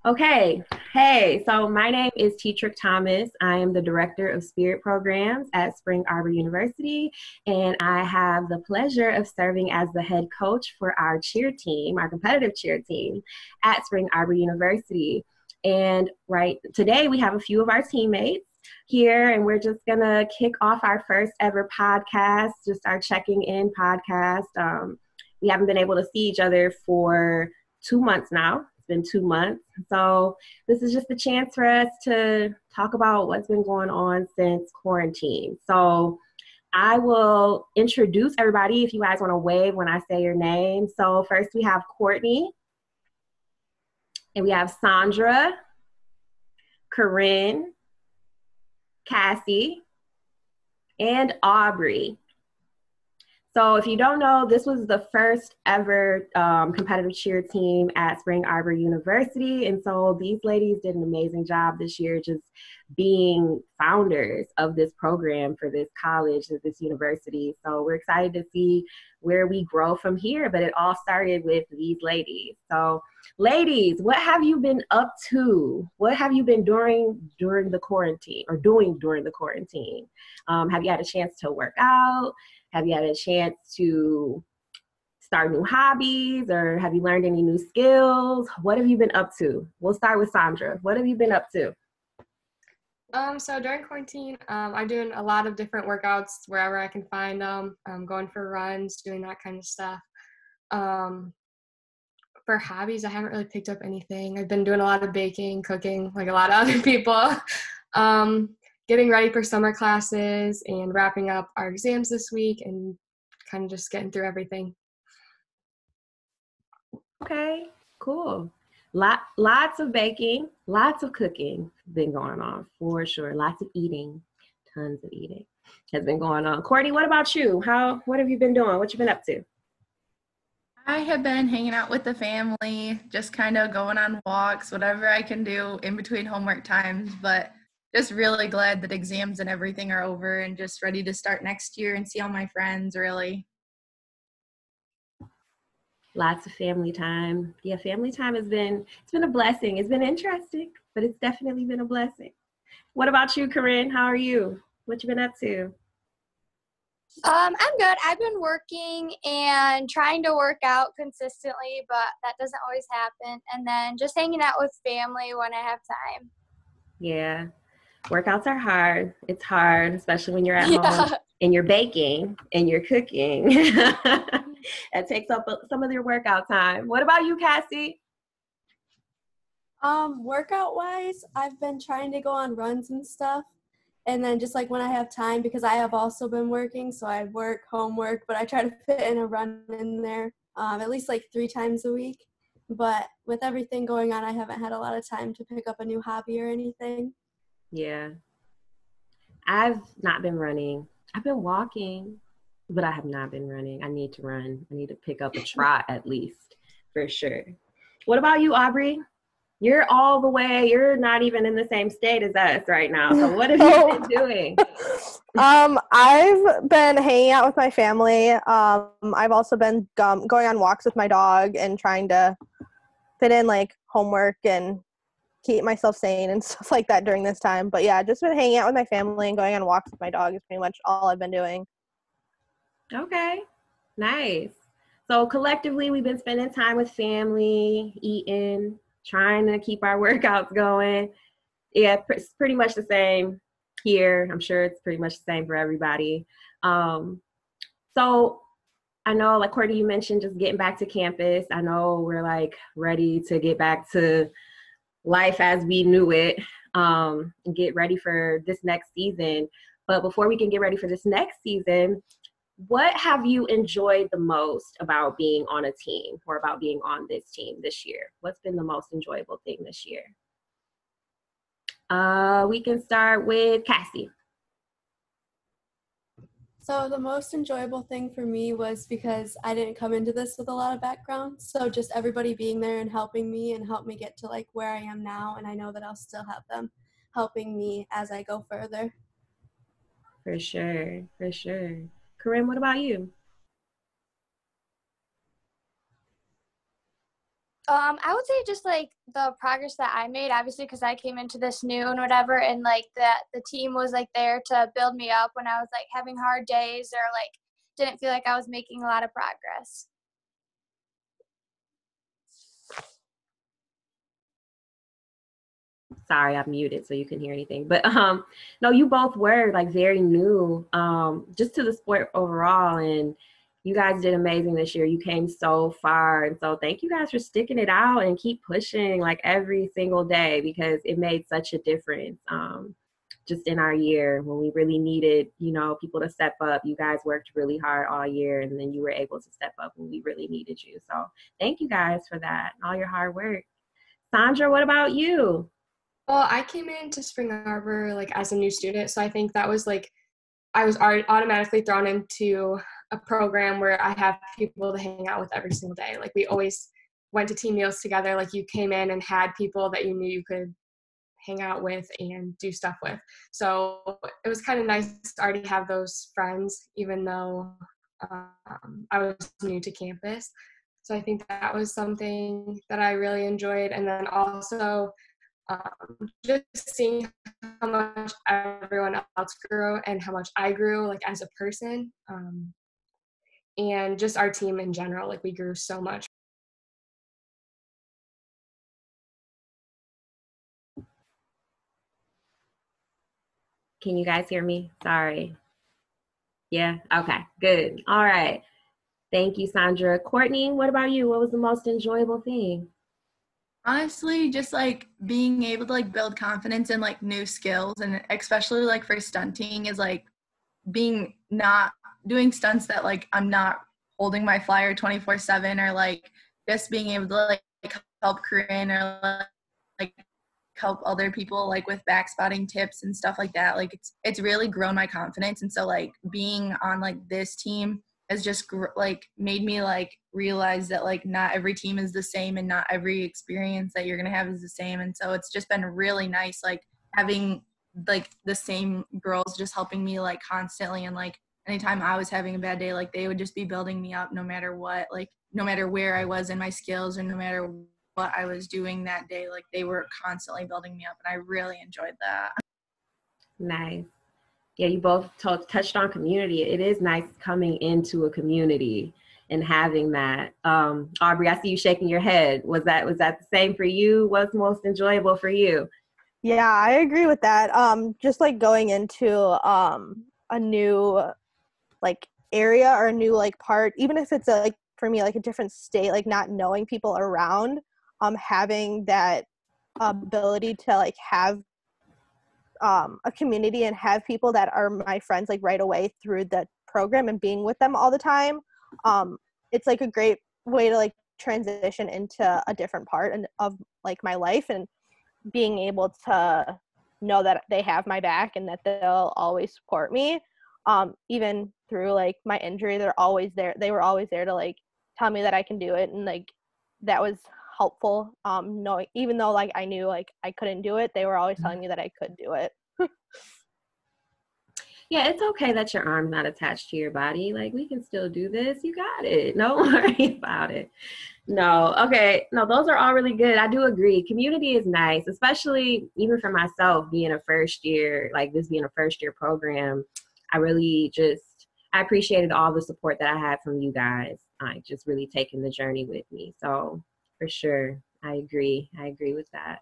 Okay. Hey, so my name is Teatrick Thomas. I am the Director of Spirit Programs at Spring Arbor University, and I have the pleasure of serving as the head coach for our cheer team, our competitive cheer team at Spring Arbor University. And right today, we have a few of our teammates here, and we're just gonna kick off our first ever podcast, just our checking in podcast. We haven't been able to see each other for 2 months now. It's been 2 months. So this is just a chance for us to talk about what's been going on since quarantine. So I will introduce everybody if you guys want to wave when I say your name. So first we have Courtney, and we have Sandra, Corinne, Cassie, and Aubrey. So if you don't know, this was the first ever competitive cheer team at Spring Arbor University. And so these ladies did an amazing job this year just being founders of this program for this college, of this university. So we're excited to see where we grow from here, but it all started with these ladies. So ladies, what have you been up to? What have you been doing during the quarantine or doing during the quarantine? Have you had a chance to work out? Have you had a chance to start new hobbies, or have you learned any new skills? What have you been up to? We'll start with Sandra. What have you been up to? So during quarantine, I'm doing a lot of different workouts wherever I can find them. Going for runs, doing that kind of stuff. For hobbies, I haven't really picked up anything. I've been doing a lot of baking, cooking, like a lot of other people. Getting ready for summer classes and wrapping up our exams this week and kind of just getting through everything. Okay, cool. Lots of baking, lots of cooking been going on for sure. Lots of eating, tons of eating has been going on. Courtney, what about you? What have you been doing? What you been up to? I have been hanging out with the family, just kind of going on walks, whatever I can do in between homework times, but just really glad that exams and everything are over and just ready to start next year and see all my friends, really. Lots of family time. Yeah, family time it's been a blessing. It's been interesting, but it's definitely been a blessing. What about you, Corinne? How are you? What you been up to? I'm good. I've been working and trying to work out consistently, but that doesn't always happen. And then just hanging out with family when I have time. Yeah, workouts are hard. It's hard, especially when you're at home Yeah. and you're baking and you're cooking. That takes up some of your workout time. What about you, Cassie? Workout wise, I've been trying to go on runs and stuff. And then just like when I have time, because I have also been working, so I work, homework, but I try to fit in a run in there at least like 3 times a week. But with everything going on, I haven't had a lot of time to pick up a new hobby or anything. Yeah, I've not been running. I've been walking, but I have not been running. I need to run. I need to pick up a trot at least, for sure. What about you, Aubrey? You're not even in the same state as us right now. So what have you been doing? I've been hanging out with my family. I've also been going on walks with my dog and trying to fit in like homework and keep myself sane and stuff like that during this time. But yeah, just been hanging out with my family and going on walks with my dog is pretty much all I've been doing. Okay, nice. So collectively, we've been spending time with family, eating, trying to keep our workouts going. Yeah, it's pretty much the same here. I'm sure it's pretty much the same for everybody. So I know, like Courtney, you mentioned just getting back to campus. I know we're like ready to get back to life as we knew it, and get ready for this next season. But before we can get ready for this next season, what have you enjoyed the most about being on a team or about being on this team this year? What's been the most enjoyable thing this year? We can start with Cassie. So the most enjoyable thing for me was because I didn't come into this with a lot of background. So just everybody being there and helping me and help me get to like where I am now. And I know that I'll still have them helping me as I go further. For sure, for sure. Corinne, what about you? I would say just like the progress that I made, obviously, because I came into this new and whatever, and like that the team was like there to build me up when I was like having hard days or like didn't feel like I was making a lot of progress. Sorry, I'm muted so you can hear anything. But no, you both were like very new just to the sport overall, and you guys did amazing this year. You came so far, and so thank you guys for sticking it out and keep pushing like every single day, because it made such a difference just in our year when we really needed, you know, people to step up. You guys worked really hard all year, and then you were able to step up when we really needed you. So thank you guys for that, all your hard work. Sandra, what about you? Well, I came into Spring Arbor like as a new student, so I think that was like I was automatically thrown into a program where I have people to hang out with every single day. Like we always went to team meals together. Like you came in and had people that you knew you could hang out with and do stuff with. So it was kind of nice to already have those friends, even though I was new to campus. So I think that was something that I really enjoyed. And then also just seeing how much everyone else grew and how much I grew like as a person, and just our team in general, like we grew so much. Can you guys hear me? Sorry. Yeah, okay, good. All right. Thank you, Sandra. Courtney, what about you? What was the most enjoyable thing? Honestly, just like being able to like build confidence in like new skills, and especially like for stunting is like being not doing stunts that like I'm not holding my flyer 24/7, or like just being able to like help Corinne or like help other people like with backspotting tips and stuff like that. Like it's really grown my confidence. And so like being on like this team has just like made me like realize that like not every team is the same, and not every experience that you're gonna have is the same. And so it's just been really nice like having like the same girls just helping me like constantly, and like anytime I was having a bad day, like they would just be building me up no matter what, like no matter where I was in my skills or no matter what I was doing that day, like they were constantly building me up, and I really enjoyed that. Nice. Yeah, you both touched on community. It is nice coming into a community and having that. Aubrey, I see you shaking your head. Was that the same for you? What's most enjoyable for you? Yeah, I agree with that. Just like going into a new like area or a new like part, even if it's like for me like a different state, like not knowing people around, having that ability to like have a community and have people that are my friends like right away through the program and being with them all the time. It's like a great way to like transition into a different part of like my life, and being able to know that they have my back and that they'll always support me. Even through like my injury, they're always there. They were always there to like tell me that I can do it. And like, that was helpful. Knowing, even though like I knew like I couldn't do it, they were always telling me that I could do it. Yeah, it's okay that your arm's not attached to your body. Like, we can still do this. You got it. Don't worry about it. No, okay. No, those are all really good. I do agree. Community is nice, especially even for myself being a first year, like this being a first year program. I appreciated all the support that I had from you guys. Like just really taking the journey with me. So for sure, I agree. I agree with that.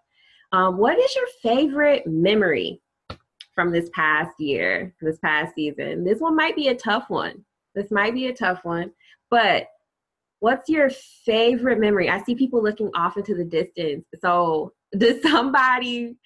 What is your favorite memory from this past year, this past season? This one might be a tough one. But what's your favorite memory? I see people looking off into the distance. So does somebody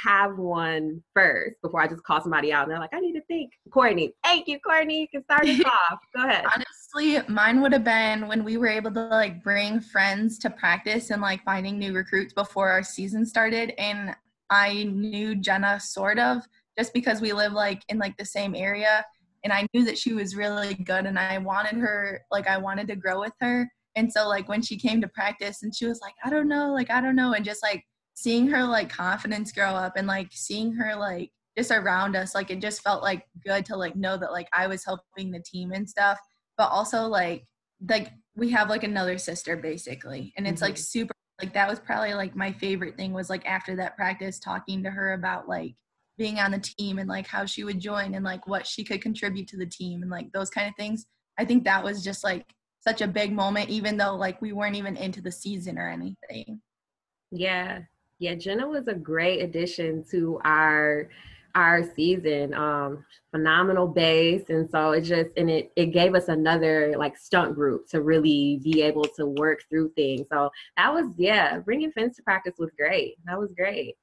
have one first before I just call somebody out and they're like, I need to think? Courtney. Thank you, Courtney. You can start us off. Go ahead. Honestly, mine would have been when we were able to like bring friends to practice and like finding new recruits before our season started. And I knew Jenna sort of just because we live like in like the same area, and I knew that she was really good and I wanted to grow with her. And so like when she came to practice and she was like, I don't know, and just like seeing her like confidence grow up and like seeing her like just around us, like it just felt like good to like know that like I was helping the team and stuff. But also like we have like another sister basically, and it's like super Like that was probably like my favorite thing was like after that practice talking to her about like being on the team and like how she would join and like what she could contribute to the team and like those kind of things. I think that was just like such a big moment, even though like we weren't even into the season or anything. Yeah. Yeah, Jenna was a great addition to our season. Phenomenal bass. And so it gave us another like stunt group to really be able to work through things. So that was, yeah, bringing Fins to practice was great. That was great.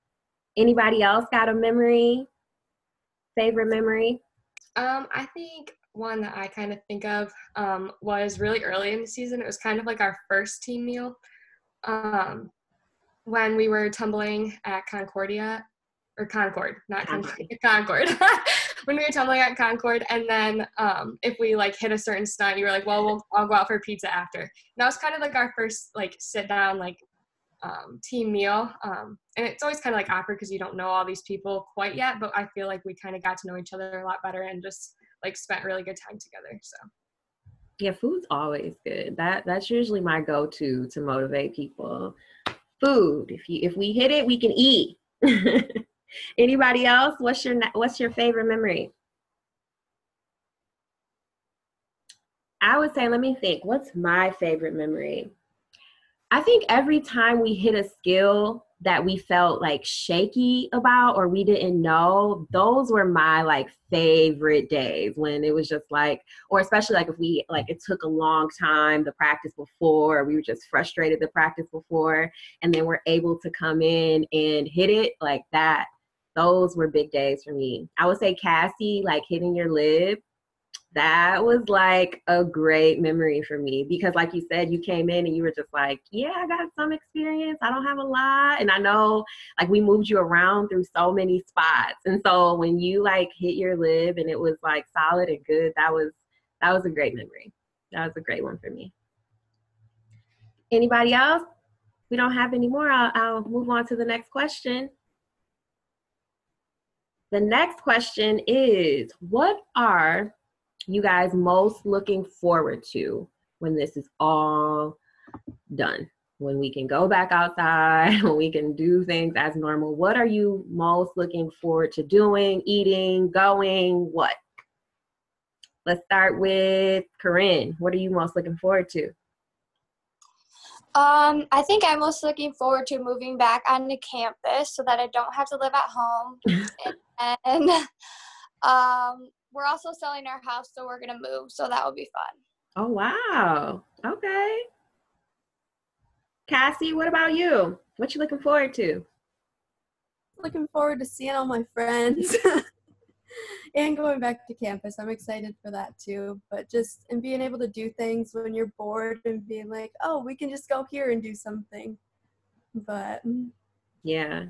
Anybody else got a favorite memory? I think one that I kind of think of was really early in the season. It was kind of like our first team meal. When we were tumbling at Concord, when we were tumbling at Concord, and then if we like hit a certain stunt, you were like, well, I'll go out for pizza after. And that was kind of like our first like sit down like team meal, and it's always kind of like awkward because you don't know all these people quite yet, but I feel like we kind of got to know each other a lot better and just like spent really good time together. So yeah, food's always good. That's usually my go-to to motivate people. Food. If we hit it, we can eat. Anybody else? What's your favorite memory? I would say, let me think. What's my favorite memory? I think every time we hit a skill that we felt like shaky about or we didn't know, those were my like favorite days when it was just like, or especially like if we like it took a long time the practice before, or we were just frustrated the practice before, and then we're able to come in and hit it like that. Those were big days for me. I would say Cassie, like hitting your lib, that was like a great memory for me because like you said, you came in and you were just like, yeah, I got some experience. I don't have a lot. And I know like we moved you around through so many spots. And so when you like hit your lib and it was like solid and good, that was a great memory. That was a great one for me. Anybody else? We don't have any more. I'll move on to the next question. The next question is, what are you guys most looking forward to when this is all done? When we can go back outside, when we can do things as normal, what are you most looking forward to doing, eating, going, what? Let's start with Corinne. What are you most looking forward to? I think I'm most looking forward to moving back onto campus so that I don't have to live at home. and we're also selling our house, so we're gonna move, so that will be fun. Oh, wow. Okay. Cassie, what about you? What you looking forward to? Looking forward to seeing all my friends and going back to campus. I'm excited for that too. But and being able to do things when you're bored and being like, oh, we can just go here and do something. But yeah.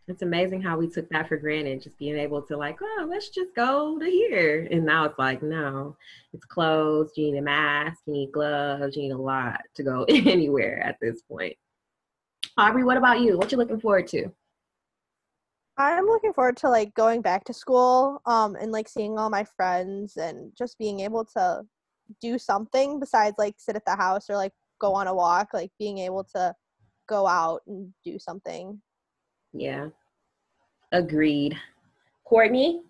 It's amazing how we took that for granted, just being able to like, oh, let's just go to here. And now it's like, no, it's closed. You need a mask, you need gloves, you need a lot to go anywhere at this point. Aubrey, what about you? What you looking forward to? I'm looking forward to like going back to school and like seeing all my friends and just being able to do something besides like sit at the house or like go on a walk, like being able to go out and do something. Yeah, agreed. Courtney?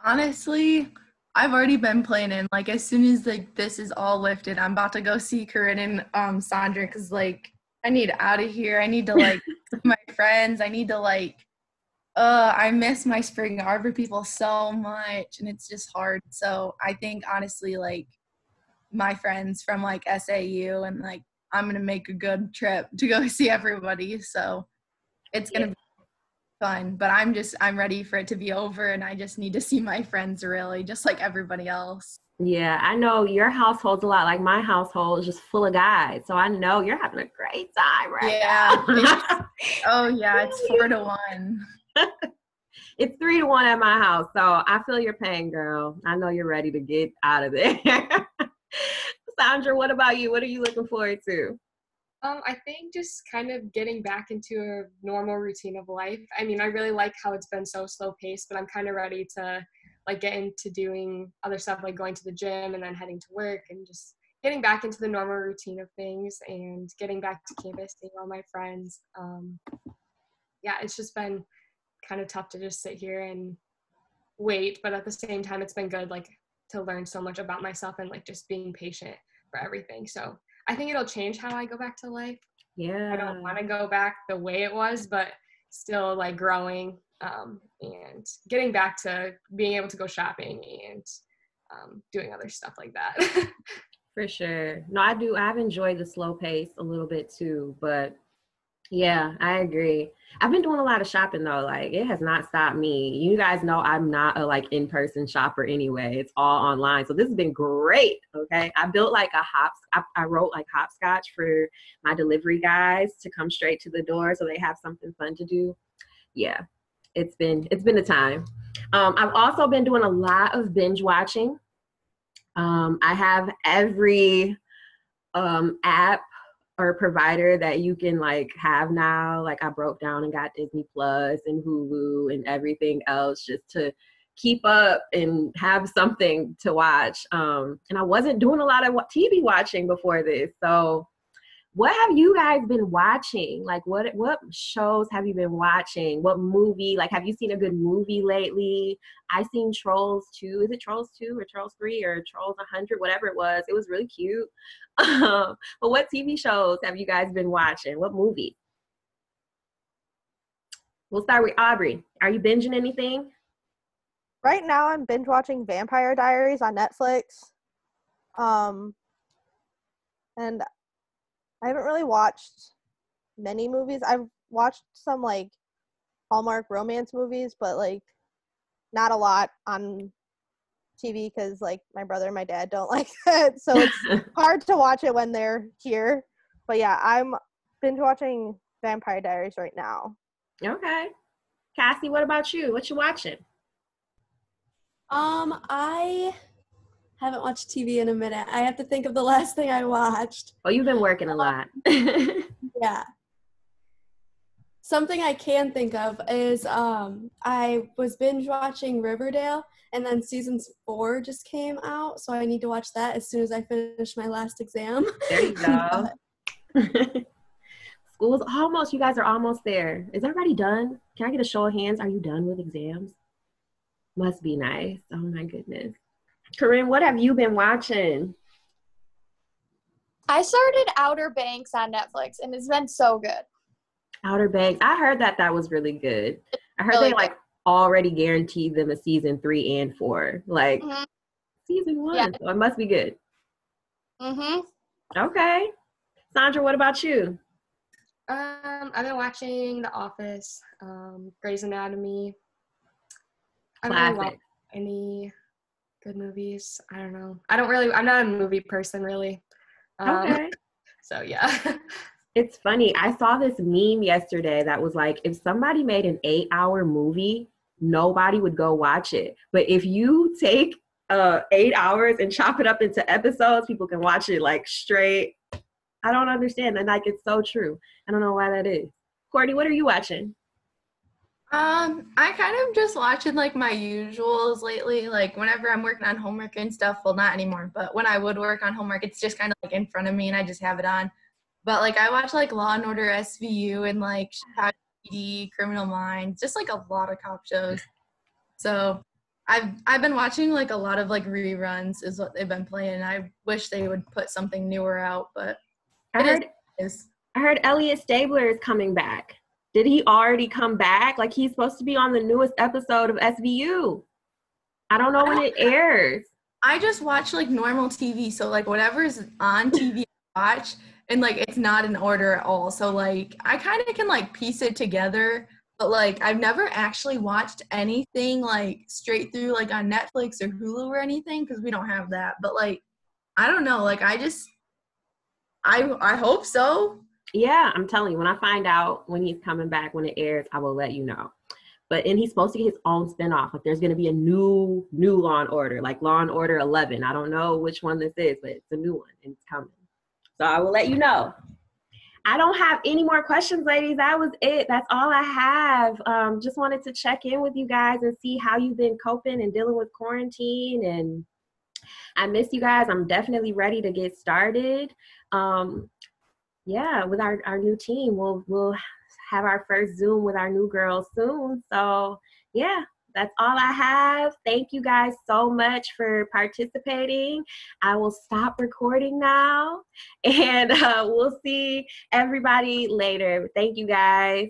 Honestly, I've already been planning. Like as soon as like this is all lifted, I'm about to go see Corinne and Sandra because like I need out of here. I need to like see my friends. I need to like I miss my Spring Arbor people so much and it's just hard. So I think honestly like my friends from like SAU and like I'm gonna make a good trip to go see everybody. So it's gonna be fun, but I'm ready for it to be over and I just need to see my friends really, just like everybody else. Yeah, I know your household's a lot like my household is just full of guys. So I know you're having a great time right now. Oh yeah, it's 4-1. It's 3-1 at my house. So I feel your pain, girl. I know you're ready to get out of there. Sandra, what about you? What are you looking forward to? I think just kind of getting back into a normal routine of life. I mean, I really like how it's been so slow paced, but I'm kind of ready to like get into doing other stuff like going to the gym and then heading to work and just getting back into the normal routine of things and getting back to campus, seeing all my friends. Yeah, it's just been kind of tough to just sit here and wait, but at the same time, it's been good, like, to learn so much about myself and, like, just being patient for everything. So I think it'll change how I go back to life. Yeah. I don't want to go back the way it was, but still, like, growing and getting back to being able to go shopping and doing other stuff like that. For sure. No, I do. I've enjoyed the slow pace a little bit too, but yeah, I agree. I've been doing a lot of shopping though. Like, it has not stopped me. You guys know I'm not a like in-person shopper anyway. It's all online. So this has been great. Okay. I built like I wrote like hopscotch for my delivery guys to come straight to the door so they have something fun to do. Yeah. It's been a time. I've also been doing a lot of binge watching. I have every app or provider that you can like have now. Like, I broke down and got Disney Plus and Hulu and everything else just to keep up and have something to watch. And I wasn't doing a lot of TV watching before this. So what have you guys been watching? Like, what shows have you been watching? What movie? Like, have you seen a good movie lately? I seen Trolls 2. Is it Trolls 2 or Trolls 3 or Trolls 100? Whatever it was. It was really cute. But what TV shows have you guys been watching? What movie? We'll start with Aubrey. Are you binging anything? Right now, I'm binge watching Vampire Diaries on Netflix. And I haven't really watched many movies. I've watched some like Hallmark romance movies, but like not a lot on TV because like my brother and my dad don't like it. So it's hard to watch it when they're here. But yeah, I'm binge watching Vampire Diaries right now. Okay. Cassie, what about you? What you watching? I haven't watched TV in a minute. I have to think of the last thing I watched. Oh, you've been working a lot. Yeah. Something I can think of is I was binge watching Riverdale, and then season 4 just came out, so I need to watch that as soon as I finish my last exam. There you go. School's almost, you guys are almost there. Is everybody done? Can I get a show of hands? Are you done with exams? Must be nice. Oh my goodness. Corinne, what have you been watching? I started Outer Banks on Netflix, and it's been so good. Outer Banks. I heard that was really good. I heard really they like already guaranteed them a season 3 and 4. Like season 1. Yeah. So it must be good. Mhm. Okay. Sandra, what about you? I've been watching The Office, Grey's Anatomy. I don't really watch any good movies. I don't know. I'm not a movie person really. Okay. So yeah. It's funny. I saw this meme yesterday that was like, if somebody made an 8-hour movie, nobody would go watch it. But if you take 8 hours and chop it up into episodes, people can watch it like straight. I don't understand. And like, it's so true. I don't know why that is. Courtney, what are you watching? I kind of just watching like my usuals lately. Like whenever I'm working on homework and stuff, well, not anymore, but when I would work on homework, it's just kind of like in front of me and I just have it on. But like I watch like Law and Order SVU and like Chicago PD, Criminal Minds, just like a lot of cop shows. So I've been watching like a lot of like reruns is what they've been playing. I wish they would put something newer out, but I heard Elliot Stabler is coming back. Did he already come back? Like, he's supposed to be on the newest episode of SVU. I don't know when it airs. I just watch like normal TV, so like whatever's on TV I watch, and like it's not in order at all. So like I kind of can like piece it together, but like I've never actually watched anything like straight through like on Netflix or Hulu or anything because we don't have that. But like I don't know, like I hope so. Yeah, I'm telling you, when I find out when he's coming back, when it airs, I will let you know. And he's supposed to get his own spinoff. Like, there's going to be a new Law and Order, like Law and Order 11. I don't know which one this is, but it's a new one and it's coming. So I will let you know. I don't have any more questions, ladies. That was it. That's all I have. Just wanted to check in with you guys and see how you've been coping and dealing with quarantine and I miss you guys. I'm definitely ready to get started. Yeah, with our new team. We'll have our first Zoom with our new girls soon. So yeah, that's all I have. Thank you guys so much for participating. I will stop recording now, and we'll see everybody later. Thank you guys.